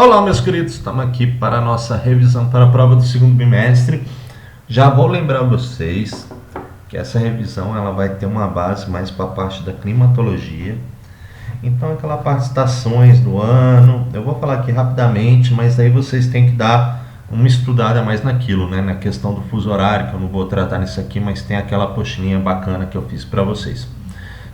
Olá, meus queridos, estamos aqui para a nossa revisão para a prova do segundo bimestre. Já vou lembrar vocês que essa revisão ela vai ter uma base mais para a parte da climatologia. Então, aquela parte estações do ano, eu vou falar aqui rapidamente, mas aí vocês têm que dar uma estudada mais naquilo, né? Na questão do fuso horário, que eu não vou tratar nisso aqui, mas tem aquela apostilinha bacana que eu fiz para vocês.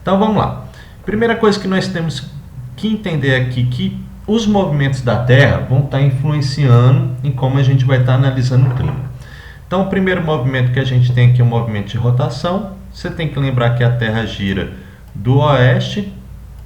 Então, vamos lá. Primeira coisa que nós temos que entender aqui que os movimentos da Terra vão estar influenciando em como a gente vai estar analisando o clima. Então, o primeiro movimento que a gente tem aqui é o movimento de rotação. Você tem que lembrar que a Terra gira do oeste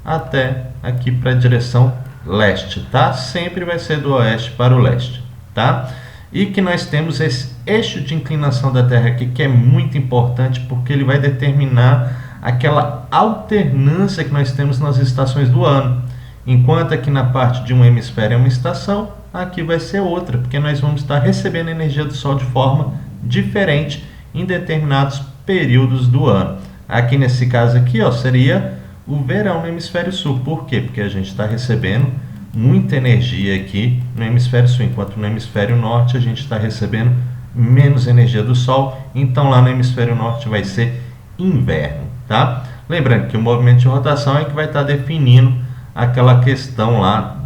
até aqui para a direção leste, tá? Sempre vai ser do oeste para o leste, tá? E que nós temos esse eixo de inclinação da Terra aqui, que é muito importante, porque ele vai determinar aquela alternância que nós temos nas estações do ano. Enquanto aqui na parte de um hemisfério é uma estação, aqui vai ser outra, porque nós vamos estar recebendo a energia do Sol de forma diferente em determinados períodos do ano. Aqui nesse caso aqui, ó, seria o verão no hemisfério sul. Por quê? Porque a gente está recebendo muita energia aqui no hemisfério sul, enquanto no hemisfério norte a gente está recebendo menos energia do Sol. Então lá no hemisfério norte vai ser inverno, tá? Lembrando que o movimento de rotação é que vai estar definindo aquela questão lá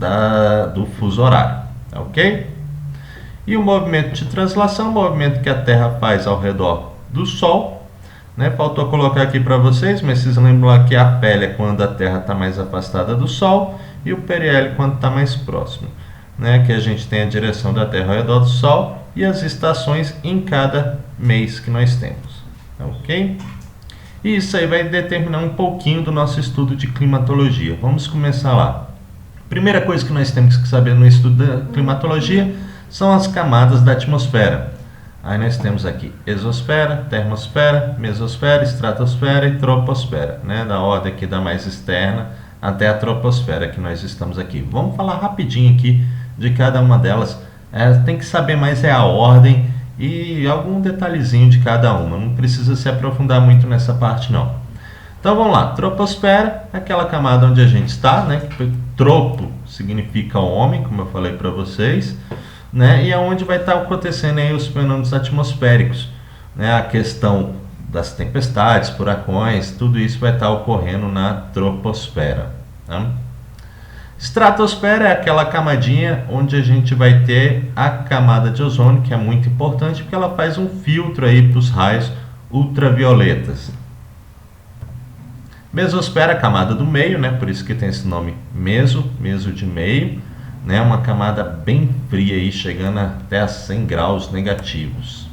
do fuso horário, tá ok? E o movimento de translação, o movimento que a Terra faz ao redor do Sol, né? Faltou colocar aqui para vocês, mas vocês lembram lá que a apélia é quando a Terra está mais afastada do Sol e o periélio quando está mais próximo, né? Que a gente tem a direção da Terra ao redor do Sol e as estações em cada mês que nós temos, tá ok? E isso aí vai determinar um pouquinho do nosso estudo de climatologia. Vamos começar lá. Primeira coisa que nós temos que saber no estudo da climatologia são as camadas da atmosfera. Aí nós temos aqui exosfera, termosfera, mesosfera, estratosfera e troposfera, né? Da ordem aqui da mais externa até a troposfera que nós estamos aqui. Vamos falar rapidinho aqui de cada uma delas. Tem que saber mais a ordem e algum detalhezinho de cada uma. Não precisa se aprofundar muito nessa parte não. Então vamos lá. Troposfera é aquela camada onde a gente está, né? Tropo significa homem, como eu falei para vocês, né? E é onde vai estar acontecendo aí os fenômenos atmosféricos, né? A questão das tempestades, furacões, tudo isso vai estar ocorrendo na troposfera, tá? Estratosfera é aquela camadinha onde a gente vai ter a camada de ozônio, que é muito importante porque ela faz um filtro aí para os raios ultravioletas. Mesosfera, a camada do meio, né? Por isso que tem esse nome meso de meio, né? Uma camada bem fria aí, chegando até a 100 graus negativos.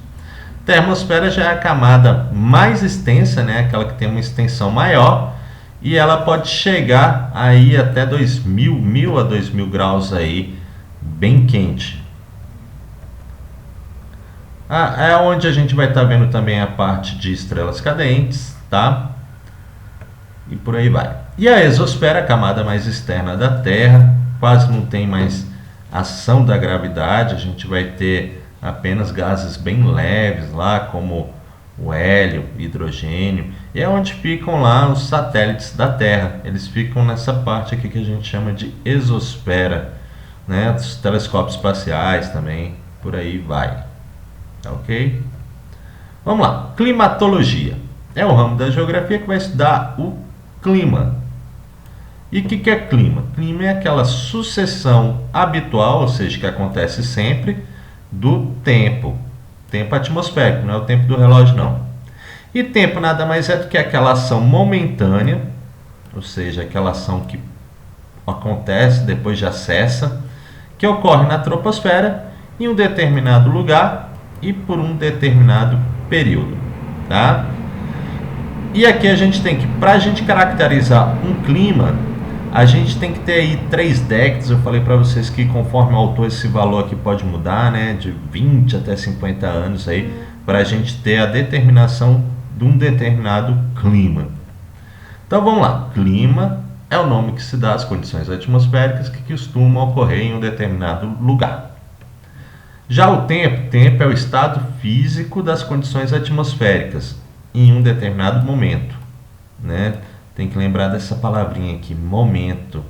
Termosfera já é a camada mais extensa, né? Aquela que tem uma extensão maior. E ela pode chegar aí até 1000 a 2000 graus aí, bem quente. É onde a gente vai estar vendo também a parte de estrelas cadentes, tá? E por aí vai. E a exosfera, a camada mais externa da Terra, quase não tem mais ação da gravidade, a gente vai ter apenas gases bem leves lá, como o hélio, hidrogênio, e é onde ficam lá os satélites da Terra. Eles ficam nessa parte aqui que a gente chama de exosfera, né? Os telescópios espaciais também, por aí vai, tá ok? Vamos lá, climatologia. É o ramo da geografia que vai estudar o clima. E o que é clima? Clima é aquela sucessão habitual, ou seja, que acontece sempre, do tempo atmosférico, não é o tempo do relógio não. E tempo nada mais é do que aquela ação momentânea, ou seja, aquela ação que acontece, depois já cessa, que ocorre na troposfera em um determinado lugar e por um determinado período, tá? E aqui a gente tem que, para a gente caracterizar um clima, a gente tem que ter aí 3 décadas. Eu falei para vocês que conforme o autor esse valor aqui pode mudar, né? De 20 até 50 anos aí, para a gente ter a determinação de um determinado clima. Então vamos lá. Clima é o nome que se dá às condições atmosféricas que costumam ocorrer em um determinado lugar. Já o tempo é o estado físico das condições atmosféricas em um determinado momento, né? Tem que lembrar dessa palavrinha aqui, momento,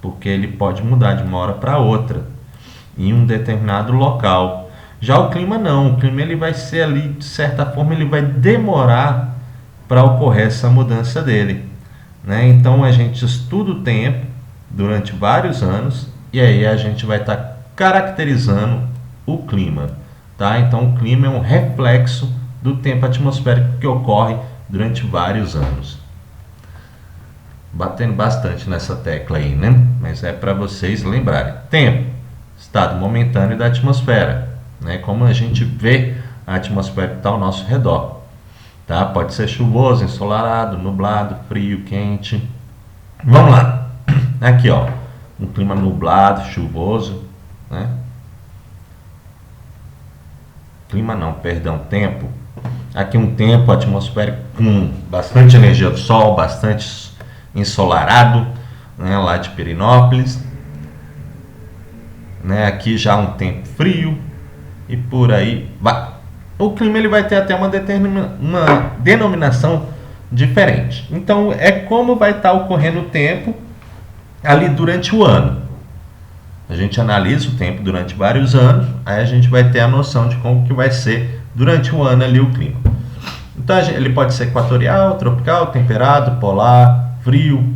porque ele pode mudar de uma hora para outra. em um determinado local. Já o clima não, o clima ele vai ser ali, de certa forma, ele vai demorar para ocorrer essa mudança dele, né? Então a gente estuda o tempo durante vários anos e aí a gente vai estar caracterizando o clima, tá? Então o clima é um reflexo do tempo atmosférico que ocorre durante vários anos. Batendo bastante nessa tecla aí, né? Mas é para vocês lembrarem. Tempo, estado momentâneo da atmosfera, né? Como a gente vê a atmosfera que está ao nosso redor, tá? Pode ser chuvoso, ensolarado, nublado, frio, quente. Vamos lá. Aqui, ó, um clima nublado, chuvoso, né? Clima não, perdão, tempo. Aqui um tempo atmosférico com bastante energia do sol, bastante ensolarado, né, lá de Pirenópolis, né, aqui já um tempo frio e por aí vai. O clima ele vai ter até uma denominação diferente. Então é como vai estar ocorrendo o tempo ali durante o ano. A gente analisa o tempo durante vários anos, aí a gente vai ter a noção de como que vai ser durante o ano ali o clima. Então ele pode ser equatorial, tropical, temperado, polar, frio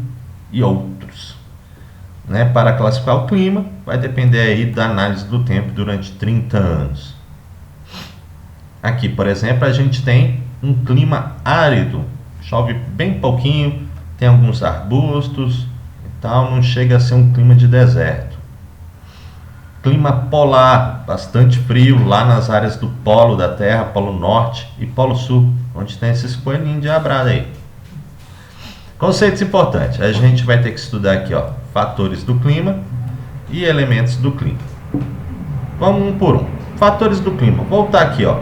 e outros, né? Para classificar o clima, vai depender aí da análise do tempo durante 30 anos. Aqui, por exemplo, a gente tem um clima árido, chove bem pouquinho, tem alguns arbustos e tal, não chega a ser um clima de deserto. Clima polar, bastante frio lá nas áreas do polo da Terra, polo norte e polo sul, onde tem esses coelhinhos de abrada aí. Conceitos importantes, a gente vai ter que estudar aqui, ó, fatores do clima e elementos do clima. Vamos um por um. Fatores do clima, voltar aqui, ó,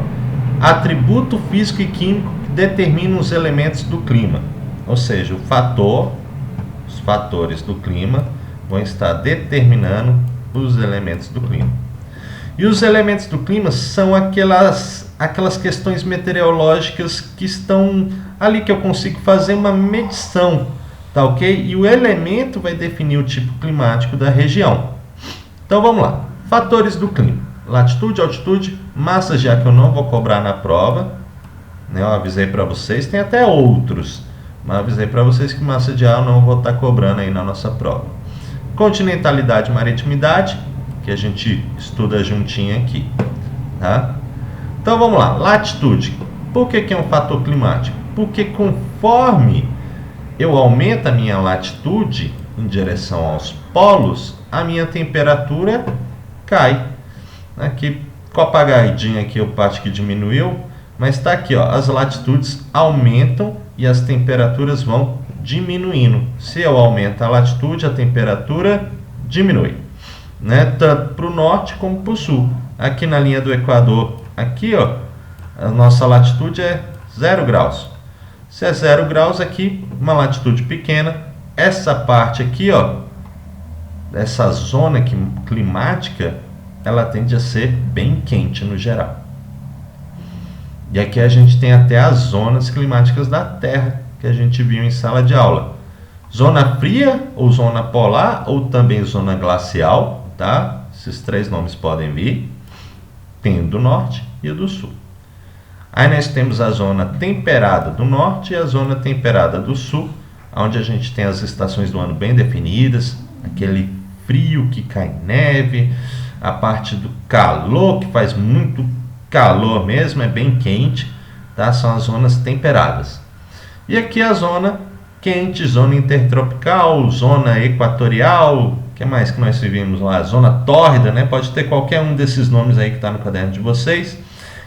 atributo físico e químico que determinam os elementos do clima, ou seja, os fatores do clima vão estar determinando os elementos do clima. E os elementos do clima são aquelas questões meteorológicas que estão ali que eu consigo fazer uma medição, tá ok? E o elemento vai definir o tipo climático da região. Então vamos lá. Fatores do clima: latitude, altitude, massa de ar que eu não vou cobrar na prova, né? Eu avisei para vocês, tem até outros, mas avisei para vocês que massa de ar eu não vou estar cobrando aí na nossa prova. Continentalidade e maritimidade, que a gente estuda juntinho aqui, tá? Então vamos lá, latitude. Por que é um fator climático? Porque conforme eu aumento a minha latitude em direção aos polos, a minha temperatura cai. Aqui, com a apagadinha aqui, eu acho que diminuiu, mas está aqui, ó, as latitudes aumentam e as temperaturas vão diminuindo. Se eu aumento a latitude, a temperatura diminui, né? Tanto para o norte como para o sul. Aqui na linha do Equador, aqui, ó, a nossa latitude é 0 graus. Se é 0 graus aqui, uma latitude pequena, essa parte aqui, ó, essa zona climática, ela tende a ser bem quente no geral. E aqui a gente tem até as zonas climáticas da Terra, que a gente viu em sala de aula. Zona fria, ou zona polar, ou também zona glacial, tá? Esses três nomes podem vir. Tem o do norte e o do sul. Aí nós temos a zona temperada do norte e a zona temperada do sul, onde a gente tem as estações do ano bem definidas, aquele frio que cai neve, a parte do calor, que faz muito calor mesmo, é bem quente, tá? São as zonas temperadas. E aqui a zona quente, zona intertropical, zona equatorial, o que mais que nós vimos lá? Zona tórrida, né? Pode ter qualquer um desses nomes aí que está no caderno de vocês.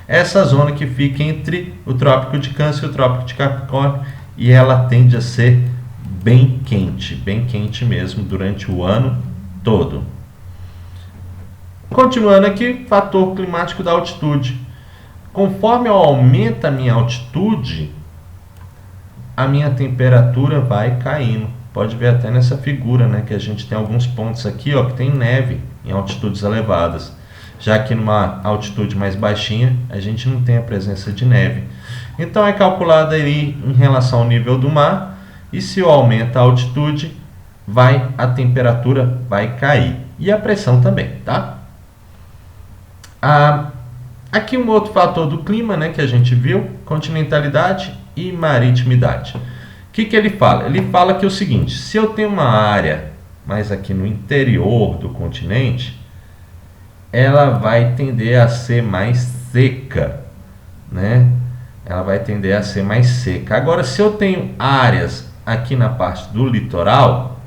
Essa zona que fica entre o Trópico de Câncer e o Trópico de Capricórnio, e ela tende a ser bem quente mesmo durante o ano todo. Continuando aqui, fator climático da altitude. Conforme eu aumento a minha altitude, a minha temperatura vai caindo. Pode ver até nessa figura, né, que a gente tem alguns pontos aqui, ó, que tem neve em altitudes elevadas. Já que numa altitude mais baixinha, a gente não tem a presença de neve. Então é calculado aí em relação ao nível do mar, e se eu aumento a altitude, a temperatura vai cair. E a pressão também, tá? Aqui um outro fator do clima, né, que a gente viu, continentalidade e maritimidade. O que ele fala? Ele fala que é o seguinte: se eu tenho uma área mais aqui no interior do continente, ela vai tender a ser mais seca, né? Ela vai tender a ser mais seca. Agora, se eu tenho áreas aqui na parte do litoral,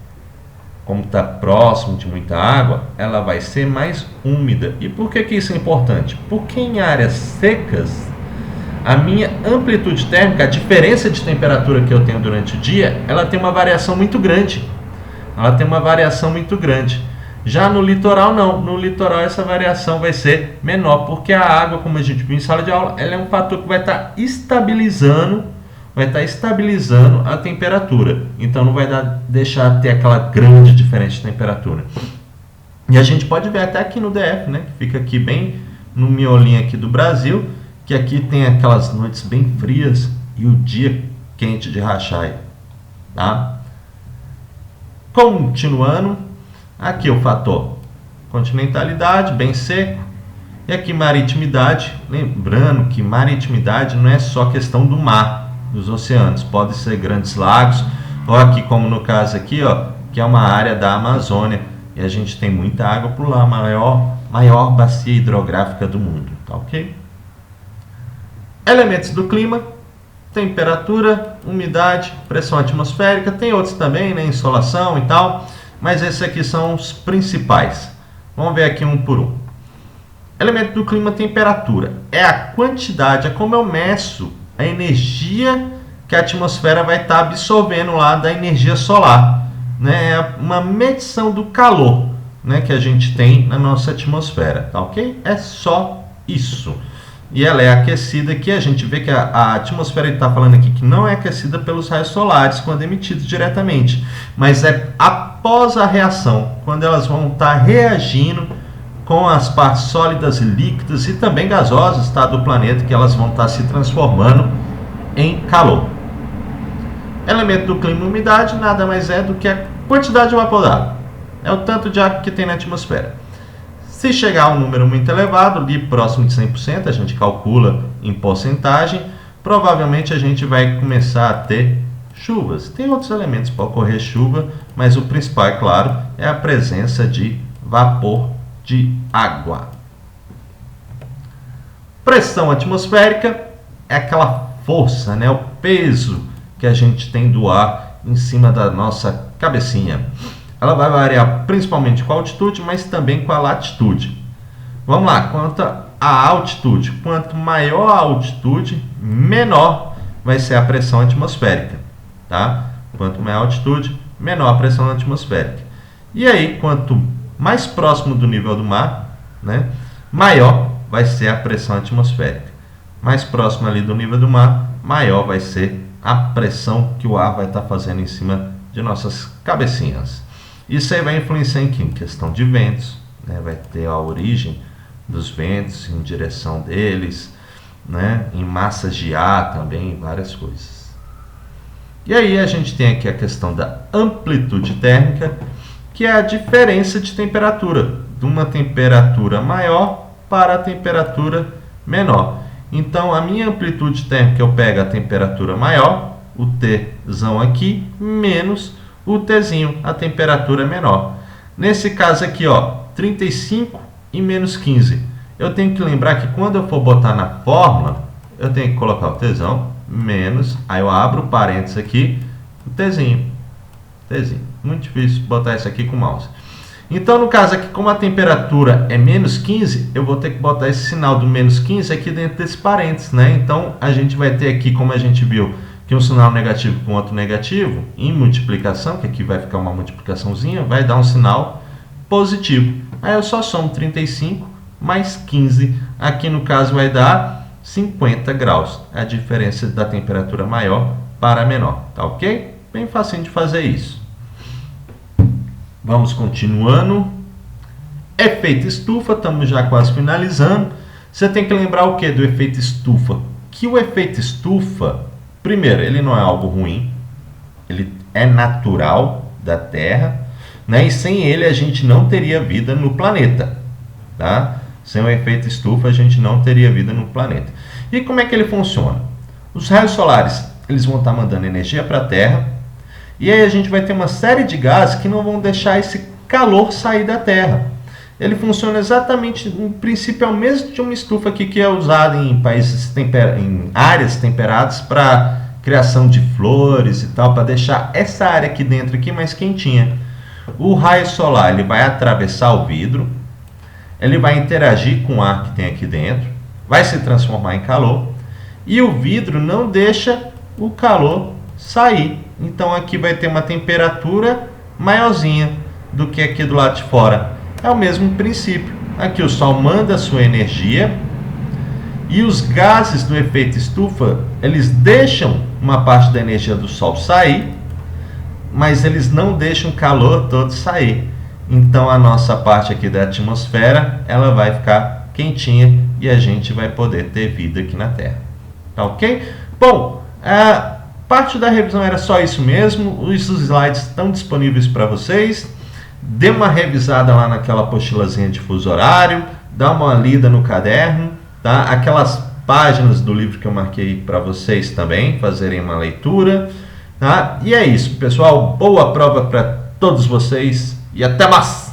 como está próximo de muita água, ela vai ser mais úmida. E por que isso é importante? Porque em áreas secas, a minha amplitude térmica, a diferença de temperatura que eu tenho durante o dia, ela tem uma variação muito grande. Já no litoral não. No litoral essa variação vai ser menor, porque a água, como a gente viu em sala de aula, ela é um fator que vai estar estabilizando a temperatura. Então não vai deixar ter aquela grande diferença de temperatura. E a gente pode ver até aqui no DF, né, que fica aqui bem no miolinho aqui do Brasil, que aqui tem aquelas noites bem frias e o dia quente de rachar, tá? Continuando, aqui o fator continentalidade, bem seco, e aqui maritimidade. Lembrando que maritimidade não é só questão do mar, dos oceanos, pode ser grandes lagos, ou aqui como no caso aqui, ó, que é uma área da Amazônia, e a gente tem muita água por lá, maior bacia hidrográfica do mundo, tá ok? Elementos do clima: temperatura, umidade, pressão atmosférica, tem outros também, né, insolação e tal, mas esses aqui são os principais. Vamos ver aqui um por um. Elemento do clima: temperatura. É a quantidade, é como eu meço a energia que a atmosfera vai estar absorvendo lá da energia solar, né? É uma medição do calor, né, que a gente tem na nossa atmosfera, tá ok? É só isso. E ela é aquecida aqui, a gente vê que a atmosfera, ele está falando aqui que não é aquecida pelos raios solares quando emitidos diretamente, mas é após a reação, quando elas vão estar reagindo com as partes sólidas e líquidas e também gasosas, tá, do planeta, que elas vão estar se transformando em calor. Elemento do clima e umidade nada mais é do que a quantidade de vapor d'água, é o tanto de água que tem na atmosfera. Se chegar a um número muito elevado, ali próximo de 100%, a gente calcula em porcentagem, provavelmente a gente vai começar a ter chuvas. Tem outros elementos para ocorrer chuva, mas o principal, é claro, é a presença de vapor de água. Pressão atmosférica é aquela força, né, o peso que a gente tem do ar em cima da nossa cabecinha. Ela vai variar principalmente com a altitude, mas também com a latitude. Vamos lá, quanto à altitude. Quanto maior a altitude, menor vai ser a pressão atmosférica, tá? Quanto maior a altitude, menor a pressão atmosférica. E aí, quanto mais próximo do nível do mar, né, maior vai ser a pressão atmosférica. Mais próximo ali do nível do mar, maior vai ser a pressão que o ar vai estar fazendo em cima de nossas cabecinhas. Isso aí vai influenciar em questão de ventos, né? Vai ter a origem dos ventos, em direção deles, né? Em massas de ar também, várias coisas. E aí a gente tem aqui a questão da amplitude térmica, que é a diferença de temperatura, de uma temperatura maior para a temperatura menor. Então a minha amplitude térmica, eu pego a temperatura maior, o Tzão aqui, menos o Tzinho, a temperatura menor. Nesse caso aqui, ó, 35 e menos 15. Eu tenho que lembrar que quando eu for botar na fórmula, eu tenho que colocar o Tzão, menos, aí eu abro o parênteses aqui, o Tzinho. Muito difícil botar isso aqui com o mouse. Então, no caso aqui, como a temperatura é menos 15, eu vou ter que botar esse sinal do menos 15 aqui dentro desse parênteses, né? Então, a gente vai ter aqui, como a gente viu, que um sinal negativo com outro negativo, em multiplicação, que aqui vai ficar uma multiplicaçãozinha, vai dar um sinal positivo. Aí eu só somo 35 mais 15, aqui no caso vai dar 50 graus. A diferença da temperatura maior para menor, tá ok? Bem facinho de fazer isso. Vamos continuando. Efeito estufa, estamos já quase finalizando. Você tem que lembrar o que do efeito estufa? Que o efeito estufa, primeiro, ele não é algo ruim, ele é natural da Terra, né? E sem ele a gente não teria vida no planeta, tá? Sem o efeito estufa, a gente não teria vida no planeta. E como é que ele funciona? Os raios solares, eles vão estar mandando energia para a Terra, e aí a gente vai ter uma série de gases que não vão deixar esse calor sair da Terra. Ele funciona exatamente, no princípio é o mesmo de uma estufa aqui que é usada em países em áreas temperadas para criação de flores e tal, para deixar essa área aqui dentro aqui mais quentinha. O raio solar ele vai atravessar o vidro, ele vai interagir com o ar que tem aqui dentro, vai se transformar em calor e o vidro não deixa o calor sair. Então aqui vai ter uma temperatura maiorzinha do que aqui do lado de fora. É o mesmo princípio. Aqui o Sol manda a sua energia e os gases do efeito estufa, eles deixam uma parte da energia do Sol sair, mas eles não deixam o calor todo sair. Então a nossa parte aqui da atmosfera, ela vai ficar quentinha e a gente vai poder ter vida aqui na Terra. Tá ok? Bom, parte da revisão era só isso mesmo. Os slides estão disponíveis para vocês. Dê uma revisada lá naquela apostilazinha de fuso horário, dá uma lida no caderno, tá? Aquelas páginas do livro que eu marquei para vocês também fazerem uma leitura, tá? E é isso, pessoal. Boa prova para todos vocês e até mais!